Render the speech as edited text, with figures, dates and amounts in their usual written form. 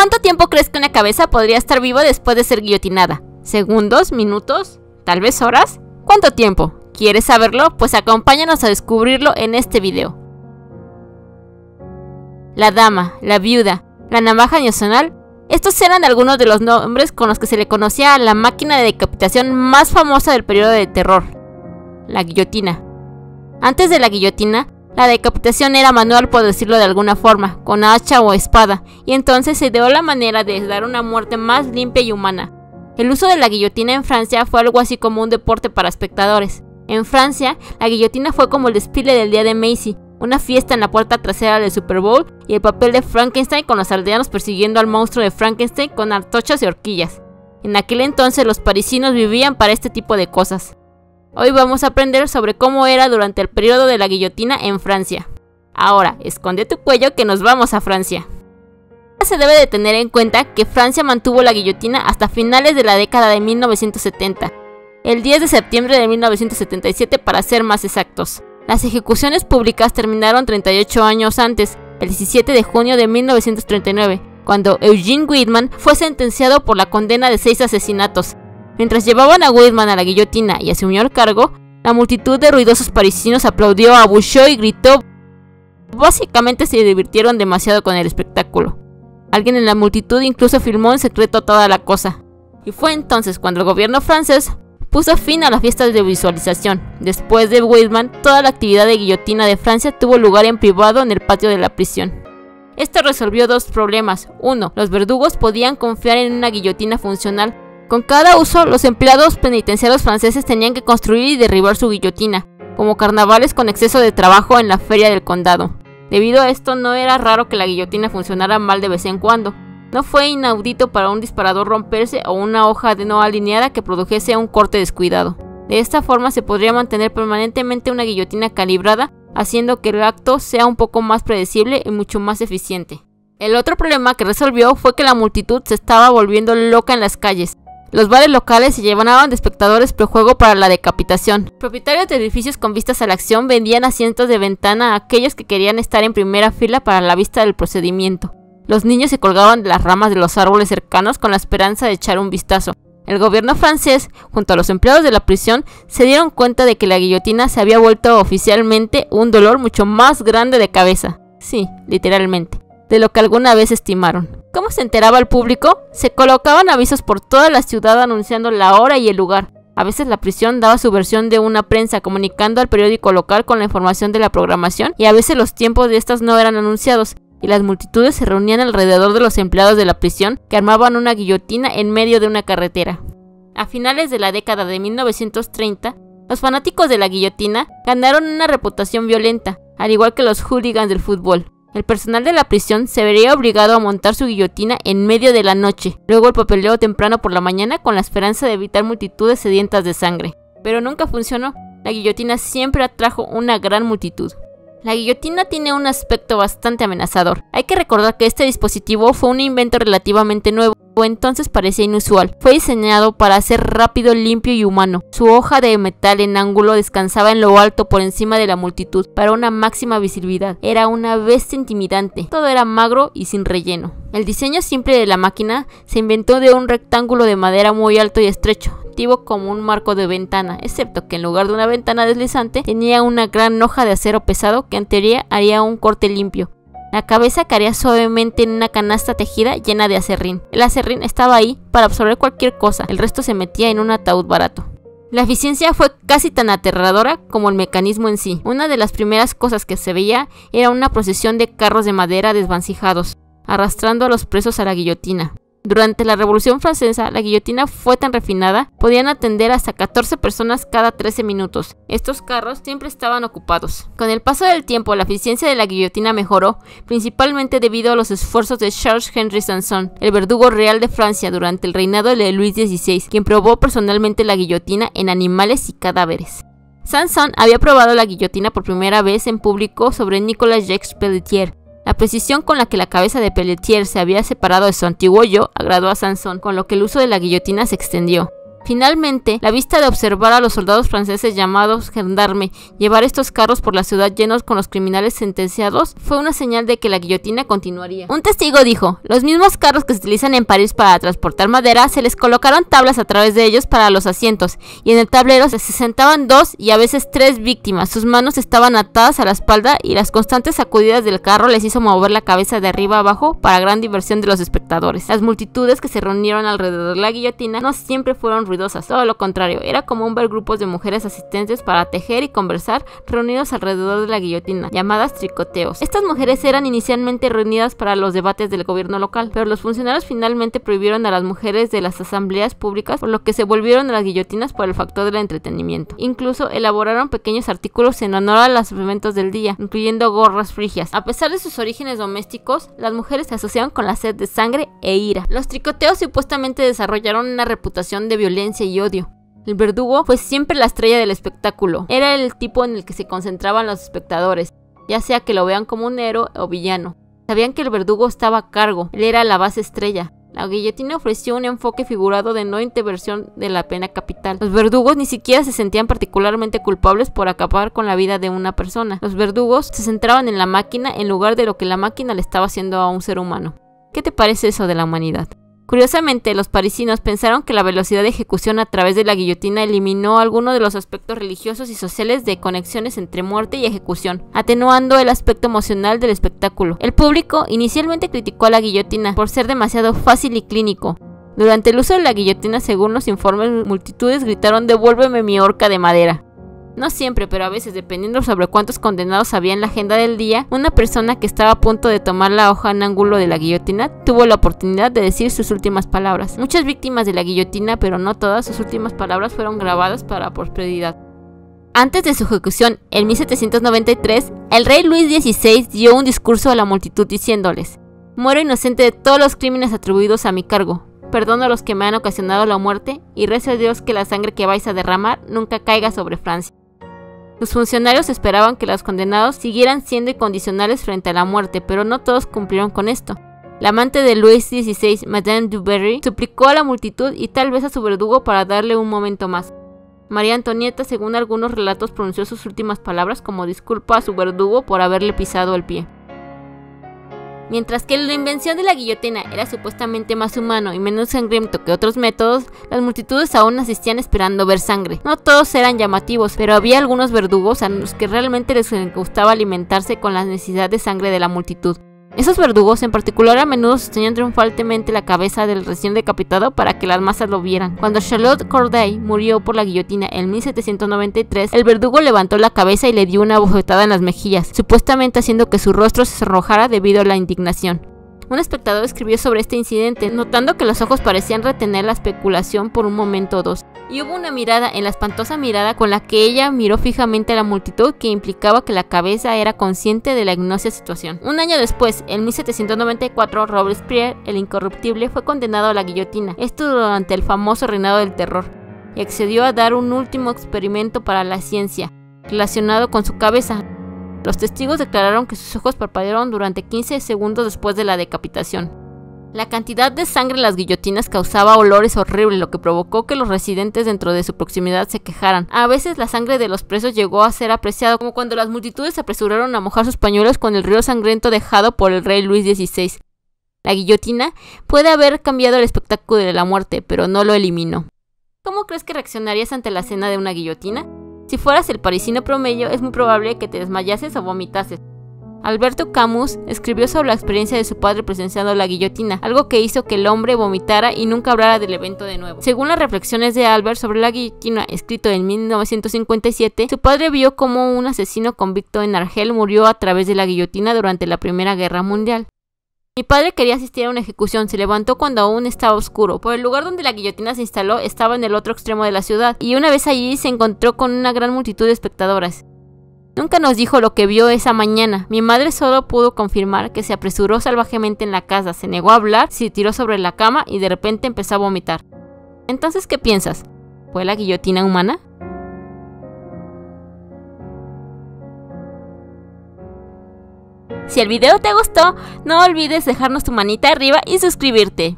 ¿Cuánto tiempo crees que una cabeza podría estar viva después de ser guillotinada? ¿Segundos? ¿Minutos? ¿Tal vez horas? ¿Cuánto tiempo? ¿Quieres saberlo? Pues acompáñanos a descubrirlo en este video. La dama, la viuda, la navaja nacional. Estos eran algunos de los nombres con los que se le conocía a la máquina de decapitación más famosa del periodo de terror, la guillotina. Antes de la guillotina, la decapitación era manual, por decirlo de alguna forma, con hacha o espada, y entonces se ideó la manera de dar una muerte más limpia y humana. El uso de la guillotina en Francia fue algo así como un deporte para espectadores. En Francia, la guillotina fue como el desfile del día de Macy, una fiesta en la puerta trasera del Super Bowl, y el papel de Frankenstein con los aldeanos persiguiendo al monstruo de Frankenstein con antorchas y horquillas. En aquel entonces los parisinos vivían para este tipo de cosas. Hoy vamos a aprender sobre cómo era durante el periodo de la guillotina en Francia. Ahora, esconde tu cuello que nos vamos a Francia. Se debe de tener en cuenta que Francia mantuvo la guillotina hasta finales de la década de 1970, el 10 de septiembre de 1977 para ser más exactos. Las ejecuciones públicas terminaron 38 años antes, el 17 de junio de 1939, cuando Eugene Weidmann fue sentenciado por la condena de 6 asesinatos. Mientras llevaban a Weidmann a la guillotina y asumió el cargo, la multitud de ruidosos parisinos aplaudió, abucheó y gritó. Básicamente se divirtieron demasiado con el espectáculo. Alguien en la multitud incluso filmó en secreto toda la cosa. Y fue entonces cuando el gobierno francés puso fin a las fiestas de visualización. Después de Weidmann, toda la actividad de guillotina de Francia tuvo lugar en privado en el patio de la prisión. Esto resolvió dos problemas. Uno, los verdugos podían confiar en una guillotina funcional. Con cada uso, los empleados penitenciarios franceses tenían que construir y derribar su guillotina, como carnavales con exceso de trabajo en la feria del condado. Debido a esto, no era raro que la guillotina funcionara mal de vez en cuando. No fue inaudito para un disparador romperse o una hoja no alineada que produjese un corte descuidado. De esta forma se podría mantener permanentemente una guillotina calibrada, haciendo que el acto sea un poco más predecible y mucho más eficiente. El otro problema que resolvió fue que la multitud se estaba volviendo loca en las calles. Los bares locales se llenaban de espectadores prejuego para la decapitación. Propietarios de edificios con vistas a la acción vendían asientos de ventana a aquellos que querían estar en primera fila para la vista del procedimiento. Los niños se colgaban de las ramas de los árboles cercanos con la esperanza de echar un vistazo. El gobierno francés, junto a los empleados de la prisión, se dieron cuenta de que la guillotina se había vuelto oficialmente un dolor mucho más grande de cabeza. Sí, literalmente, de lo que alguna vez estimaron. ¿Cómo se enteraba el público? Se colocaban avisos por toda la ciudad anunciando la hora y el lugar. A veces la prisión daba su versión de una prensa comunicando al periódico local con la información de la programación, y a veces los tiempos de estas no eran anunciados, y las multitudes se reunían alrededor de los empleados de la prisión que armaban una guillotina en medio de una carretera. A finales de la década de 1930, los fanáticos de la guillotina ganaron una reputación violenta, al igual que los hooligans del fútbol. El personal de la prisión se vería obligado a montar su guillotina en medio de la noche, luego el papeleo temprano por la mañana con la esperanza de evitar multitudes sedientas de sangre. Pero nunca funcionó, la guillotina siempre atrajo una gran multitud. La guillotina tiene un aspecto bastante amenazador. Hay que recordar que este dispositivo fue un invento relativamente nuevo, entonces parecía inusual. Fue diseñado para ser rápido, limpio y humano. Su hoja de metal en ángulo descansaba en lo alto por encima de la multitud para una máxima visibilidad. Era una bestia intimidante. Todo era magro y sin relleno. El diseño simple de la máquina se inventó de un rectángulo de madera muy alto y estrecho, como un marco de ventana, excepto que en lugar de una ventana deslizante tenía una gran hoja de acero pesado que en teoría haría un corte limpio. La cabeza caería suavemente en una canasta tejida llena de acerrín. El acerrín estaba ahí para absorber cualquier cosa, el resto se metía en un ataúd barato. La eficiencia fue casi tan aterradora como el mecanismo en sí. Una de las primeras cosas que se veía era una procesión de carros de madera desvancijados, arrastrando a los presos a la guillotina. Durante la Revolución Francesa, la guillotina fue tan refinada, podían atender hasta 14 personas cada 13 minutos. Estos carros siempre estaban ocupados. Con el paso del tiempo, la eficiencia de la guillotina mejoró, principalmente debido a los esfuerzos de Charles-Henri Sanson, el verdugo real de Francia durante el reinado de Luis XVI, quien probó personalmente la guillotina en animales y cadáveres. Sanson había probado la guillotina por primera vez en público sobre Nicolas Jacques Pelletier. La precisión con la que la cabeza de Pelletier se había separado de su antiguo yo agradó a Sanson, con lo que el uso de la guillotina se extendió. Finalmente, la vista de observar a los soldados franceses llamados gendarmes llevar estos carros por la ciudad llenos con los criminales sentenciados fue una señal de que la guillotina continuaría. Un testigo dijo: los mismos carros que se utilizan en París para transportar madera, se les colocaron tablas a través de ellos para los asientos, y en el tablero se sentaban 2 y a veces 3 víctimas. Sus manos estaban atadas a la espalda y las constantes sacudidas del carro les hizo mover la cabeza de arriba a abajo para gran diversión de los espectadores. Las multitudes que se reunieron alrededor de la guillotina no siempre fueron ruidosas, todo lo contrario, era común ver grupos de mujeres asistentes para tejer y conversar reunidos alrededor de la guillotina, llamadas tricoteos. Estas mujeres eran inicialmente reunidas para los debates del gobierno local, pero los funcionarios finalmente prohibieron a las mujeres de las asambleas públicas, por lo que se volvieron a las guillotinas por el factor del entretenimiento. Incluso elaboraron pequeños artículos en honor a los eventos del día, incluyendo gorras frigias. A pesar de sus orígenes domésticos, las mujeres se asociaban con la sed de sangre e ira. Los tricoteos supuestamente desarrollaron una reputación de violencia y odio. El verdugo fue siempre la estrella del espectáculo. Era el tipo en el que se concentraban los espectadores, ya sea que lo vean como un héroe o villano. Sabían que el verdugo estaba a cargo, él era la base estrella. La guillotina ofreció un enfoque figurado de no intervención de la pena capital. Los verdugos ni siquiera se sentían particularmente culpables por acabar con la vida de una persona. Los verdugos se centraban en la máquina en lugar de lo que la máquina le estaba haciendo a un ser humano. ¿Qué te parece eso de la humanidad? Curiosamente, los parisinos pensaron que la velocidad de ejecución a través de la guillotina eliminó algunos de los aspectos religiosos y sociales de conexiones entre muerte y ejecución, atenuando el aspecto emocional del espectáculo. El público inicialmente criticó a la guillotina por ser demasiado fácil y clínico. Durante el uso de la guillotina, según los informes, multitudes gritaron: "Devuélveme mi horca de madera". No siempre, pero a veces, dependiendo sobre cuántos condenados había en la agenda del día, una persona que estaba a punto de tomar la hoja en ángulo de la guillotina tuvo la oportunidad de decir sus últimas palabras. Muchas víctimas de la guillotina, pero no todas, sus últimas palabras fueron grabadas para posteridad. Antes de su ejecución, en 1793, el rey Luis XVI dio un discurso a la multitud diciéndoles: "Muero inocente de todos los crímenes atribuidos a mi cargo. Perdono a los que me han ocasionado la muerte y rezo a Dios que la sangre que vais a derramar nunca caiga sobre Francia". Los funcionarios esperaban que los condenados siguieran siendo incondicionales frente a la muerte, pero no todos cumplieron con esto. La amante de Luis XVI, Madame du Barry, suplicó a la multitud y tal vez a su verdugo para darle un momento más. María Antonieta, según algunos relatos, pronunció sus últimas palabras como disculpa a su verdugo por haberle pisado el pie. Mientras que la invención de la guillotina era supuestamente más humano y menos sangriento que otros métodos, las multitudes aún asistían esperando ver sangre. No todos eran llamativos, pero había algunos verdugos a los que realmente les gustaba alimentarse con la necesidad de sangre de la multitud. Esos verdugos en particular a menudo sostenían triunfalmente la cabeza del recién decapitado para que las masas lo vieran. Cuando Charlotte Corday murió por la guillotina en 1793, el verdugo levantó la cabeza y le dio una bofetada en las mejillas, supuestamente haciendo que su rostro se sonrojara debido a la indignación. Un espectador escribió sobre este incidente, notando que los ojos parecían retener la especulación por un momento o dos, y hubo una mirada en la espantosa mirada con la que ella miró fijamente a la multitud que implicaba que la cabeza era consciente de la ignocia situación. Un año después, en 1794, Robespierre, el incorruptible, fue condenado a la guillotina, esto durante el famoso reinado del terror, y accedió a dar un último experimento para la ciencia, relacionado con su cabeza. Los testigos declararon que sus ojos parpadearon durante 15 segundos después de la decapitación. La cantidad de sangre en las guillotinas causaba olores horribles, lo que provocó que los residentes dentro de su proximidad se quejaran. A veces la sangre de los presos llegó a ser apreciada, como cuando las multitudes se apresuraron a mojar sus pañuelos con el río sangriento dejado por el rey Luis XVI. La guillotina puede haber cambiado el espectáculo de la muerte, pero no lo eliminó. ¿Cómo crees que reaccionarías ante la escena de una guillotina? Si fueras el parisino promedio, es muy probable que te desmayases o vomitases. Alberto Camus escribió sobre la experiencia de su padre presenciando la guillotina, algo que hizo que el hombre vomitara y nunca hablara del evento de nuevo. Según las reflexiones de Albert sobre la guillotina, escrito en 1957, su padre vio cómo un asesino convicto en Argel murió a través de la guillotina durante la Primera Guerra Mundial. Mi padre quería asistir a una ejecución, se levantó cuando aún estaba oscuro. Por el lugar donde la guillotina se instaló estaba en el otro extremo de la ciudad, y una vez allí se encontró con una gran multitud de espectadoras. Nunca nos dijo lo que vio esa mañana. Mi madre solo pudo confirmar que se apresuró salvajemente en la casa, se negó a hablar, se tiró sobre la cama y de repente empezó a vomitar. Entonces, ¿qué piensas? ¿Fue la guillotina humana? Si el video te gustó, no olvides dejarnos tu manita arriba y suscribirte.